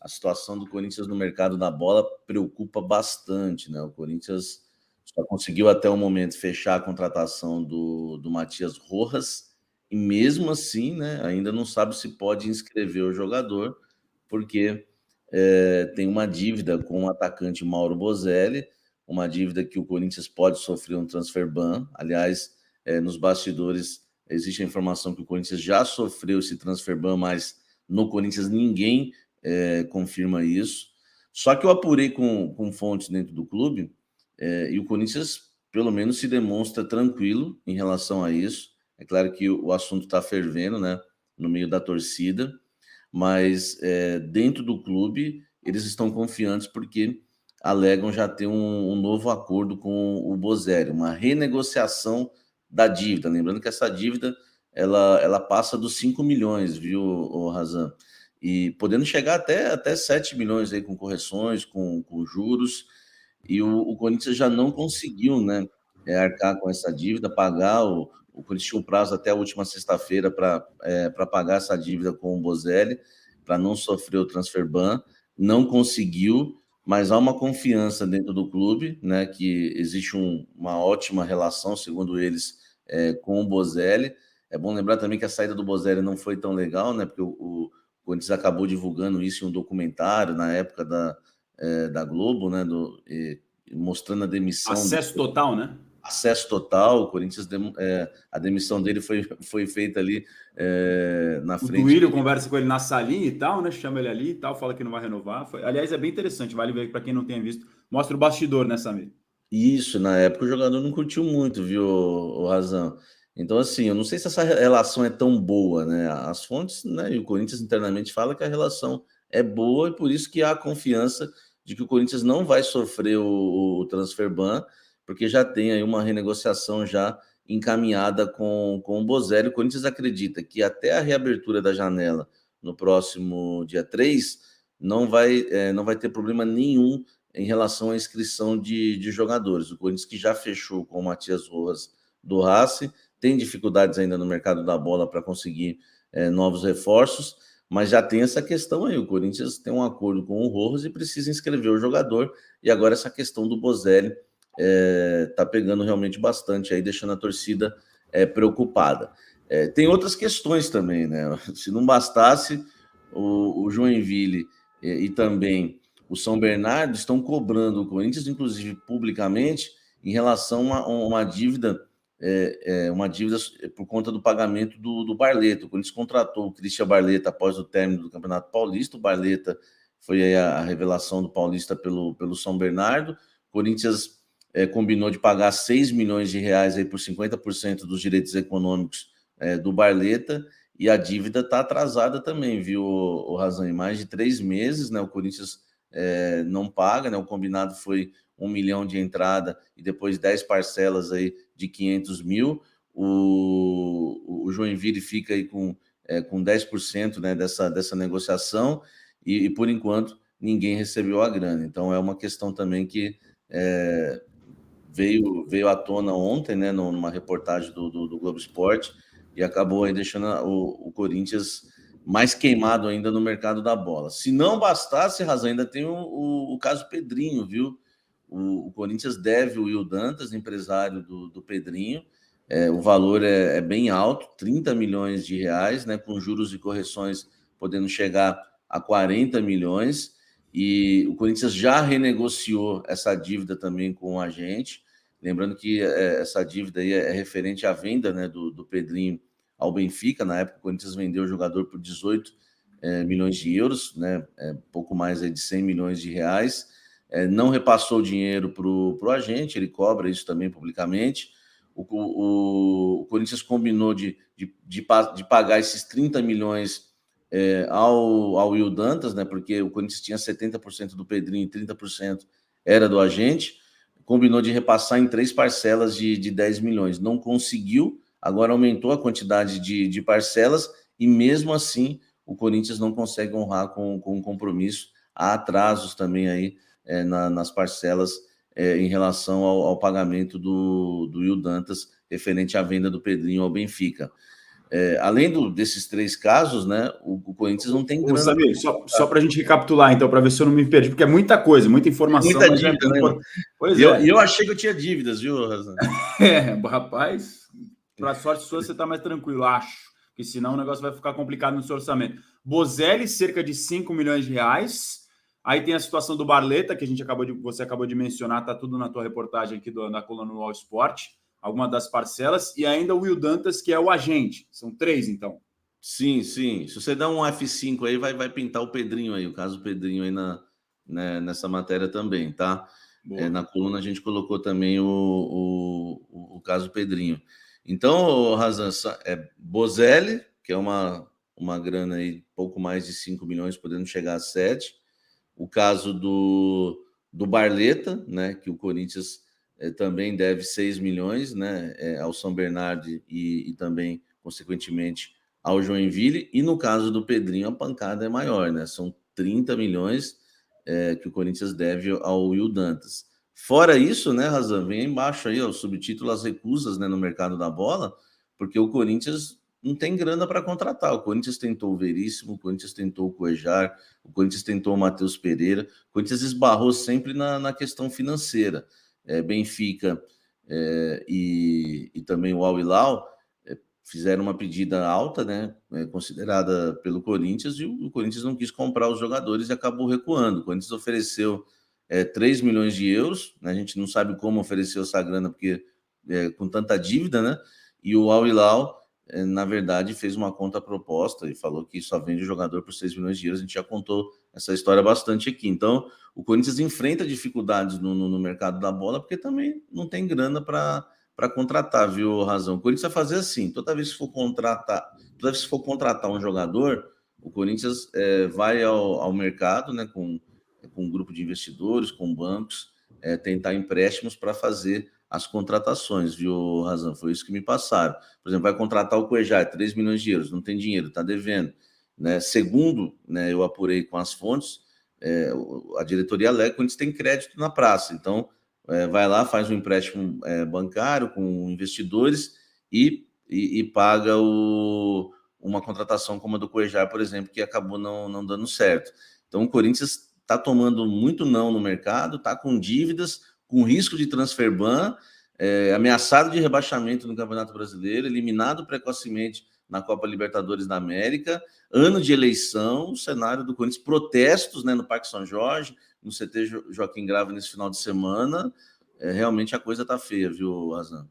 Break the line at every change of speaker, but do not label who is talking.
a situação do Corinthians no mercado da bola preocupa bastante, né? O Corinthians só conseguiu até o momento fechar a contratação do Matias Rojas e mesmo assim, né, ainda não sabe se pode inscrever o jogador, porque tem uma dívida com o atacante Mauro Bozelli, uma dívida que o Corinthians pode sofrer um transfer ban. Aliás, nos bastidores existe a informação que o Corinthians já sofreu esse transfer ban, mas no Corinthians ninguém confirma isso. Só que eu apurei com fontes dentro do clube e o Corinthians, pelo menos, se demonstra tranquilo em relação a isso. É claro que o assunto está fervendo, né, no meio da torcida, mas dentro do clube eles estão confiantes porque alegam já ter um novo acordo com o Bozelli, uma renegociação da dívida. Lembrando que essa dívida ela passa dos 5 milhões, viu, Razan? E podendo chegar até 7 milhões aí com correções, com juros. E o Corinthians já não conseguiu, né, arcar com essa dívida, pagar. O Corinthians tinha um prazo até a última sexta-feira para pagar essa dívida com o Bozelli, para não sofrer o transfer ban. Não conseguiu, mas há uma confiança dentro do clube, né, que existe uma ótima relação, segundo eles, com o Bozelli. É bom lembrar também que a saída do Bozelli não foi tão legal, né, porque o Corinthians acabou divulgando isso em um documentário na época da Globo, né, mostrando a demissão.
Acesso total, né?
Acesso total. O Corinthians, a demissão dele foi feita ali na frente.
O Duílio conversa com ele na salinha e tal, né? Chama ele ali e tal, fala que não vai renovar. Aliás, é bem interessante, vale ver para quem não tenha visto. Mostra o bastidor, né, Samir?
Isso, na época o jogador não curtiu muito, viu, o Razão? Então, assim, eu não sei se essa relação é tão boa, né? As fontes, né, e o Corinthians internamente fala que a relação é boa e por isso que há confiança de que o Corinthians não vai sofrer o transfer ban, porque já tem aí uma renegociação já encaminhada com o Bozelli. O Corinthians acredita que até a reabertura da janela no próximo dia 3 não vai ter problema nenhum em relação à inscrição de jogadores. O Corinthians, que já fechou com o Matias Rojas do Racing, tem dificuldades ainda no mercado da bola para conseguir novos reforços, mas já tem essa questão aí. O Corinthians tem um acordo com o Rojas e precisa inscrever o jogador, e agora essa questão do Bozelli está pegando realmente bastante aí, deixando a torcida preocupada. Tem outras questões também, né? Se não bastasse, o Joinville e também o São Bernardo estão cobrando o Corinthians, inclusive publicamente, em relação a uma dívida por conta do pagamento do Barleta. O Corinthians contratou o Christian Barleta após o término do Campeonato Paulista. O Barleta foi aí a revelação do Paulista pelo São Bernardo. O Corinthians combinou de pagar 6 milhões de reais aí por 50% dos direitos econômicos do Barleta, e a dívida está atrasada também, viu, o Razão? Em mais de 3 meses, né? O Corinthians não paga, né? O combinado foi 1 milhão de entrada e depois 10 parcelas aí de 500 mil. O Joinville fica aí com 10%, né, dessa negociação e, por enquanto, ninguém recebeu a grana. Então, é uma questão também que veio à tona ontem, né, numa reportagem do Globo Esporte, e acabou aí deixando o Corinthians mais queimado ainda no mercado da bola. Se não bastasse, Razão, ainda tem o caso Pedrinho, viu? O Corinthians deve o Will Dantas, empresário do Pedrinho. O valor é bem alto, 30 milhões de reais, né, com juros e correções podendo chegar a 40 milhões. E o Corinthians já renegociou essa dívida também com a gente. Lembrando que essa dívida aí é referente à venda, né, do Pedrinho ao Benfica. Na época, o Corinthians vendeu o jogador por 18 milhões de euros, né, pouco mais aí de 100 milhões de reais. Não repassou o dinheiro para o agente, ele cobra isso também publicamente. O Corinthians combinou de pagar esses 30 milhões ao Will Dantas, né, porque o Corinthians tinha 70% do Pedrinho e 30% era do agente. Combinou de repassar em 3 parcelas de 10 milhões. Não conseguiu, agora aumentou a quantidade de parcelas e mesmo assim o Corinthians não consegue honrar com o compromisso. Há atrasos também aí nas parcelas em relação ao pagamento do Will Dantas referente à venda do Pedrinho ao Benfica. além desses 3 casos, né, o Corinthians não tem grana.
Samir, só para a gente recapitular, então, para ver se eu não me perdi, porque é muita coisa, muita informação.
Muita dívida, né?
Pois
E eu achei que eu tinha dívidas, viu, Razan?
Rapaz, para sorte sua, você está mais tranquilo, acho. Porque senão o negócio vai ficar complicado no seu orçamento. Bozelli, cerca de 5 milhões de reais. Aí tem a situação do Barleta, que você acabou de mencionar, está tudo na tua reportagem aqui na coluna do All Sport, alguma das parcelas, e ainda o Will Dantas, que é o agente. São 3, então.
Sim. Se você dá um F5 aí, vai pintar o Pedrinho aí, o caso do Pedrinho aí nessa matéria também, tá? Na coluna a gente colocou também o caso Pedrinho. Então, Razan, Bozelli, que é uma grana aí, pouco mais de 5 milhões, podendo chegar a 7. O caso do Barleta, né, que o Corinthians também deve 6 milhões, né, ao São Bernardo e também, consequentemente, ao Joinville. E no caso do Pedrinho, a pancada é maior, né? São 30 milhões que o Corinthians deve ao Will Dantas. Fora isso, né, Razan, vem embaixo aí, ó, o subtítulo As Recusas, né, no mercado da bola, porque o Corinthians não tem grana para contratar. O Corinthians tentou o Veríssimo, o Corinthians tentou o Cuejar, o Corinthians tentou o Matheus Pereira, o Corinthians esbarrou sempre na questão financeira. Benfica e também o Al Hilal fizeram uma pedida alta, né, considerada pelo Corinthians, e o Corinthians não quis comprar os jogadores e acabou recuando. O Corinthians ofereceu 3 milhões de euros, né, a gente não sabe como ofereceu essa grana, porque com tanta dívida, né, e o Al Hilal, na verdade, fez uma contraproposta e falou que só vende o jogador por 6 milhões de euros. A gente já contou essa história bastante aqui. Então, o Corinthians enfrenta dificuldades no mercado da bola, porque também não tem grana para contratar, viu, Razão? O Corinthians vai fazer assim, toda vez que for contratar um jogador, o Corinthians vai ao mercado, né, com um grupo de investidores, com bancos, tentar empréstimos para fazer as contratações, viu, Razão? Foi isso que me passaram. Por exemplo, vai contratar o Cuejar, 3 milhões de euros, não tem dinheiro, está devendo. Né? Segundo, né, eu apurei com as fontes, a diretoria alega que o Corinthians tem crédito na praça, então vai lá, faz um empréstimo bancário com investidores e paga uma contratação como a do Cuejar, por exemplo, que acabou não dando certo. Então, o Corinthians está tomando muito não no mercado, está com dívidas, com risco de transfer ban, ameaçado de rebaixamento no Campeonato Brasileiro, eliminado precocemente na Copa Libertadores da América, ano de eleição, o cenário do Corinthians, protestos, né, no Parque São Jorge, no CT Joaquim Grava nesse final de semana, realmente a coisa está feia, viu, Razan?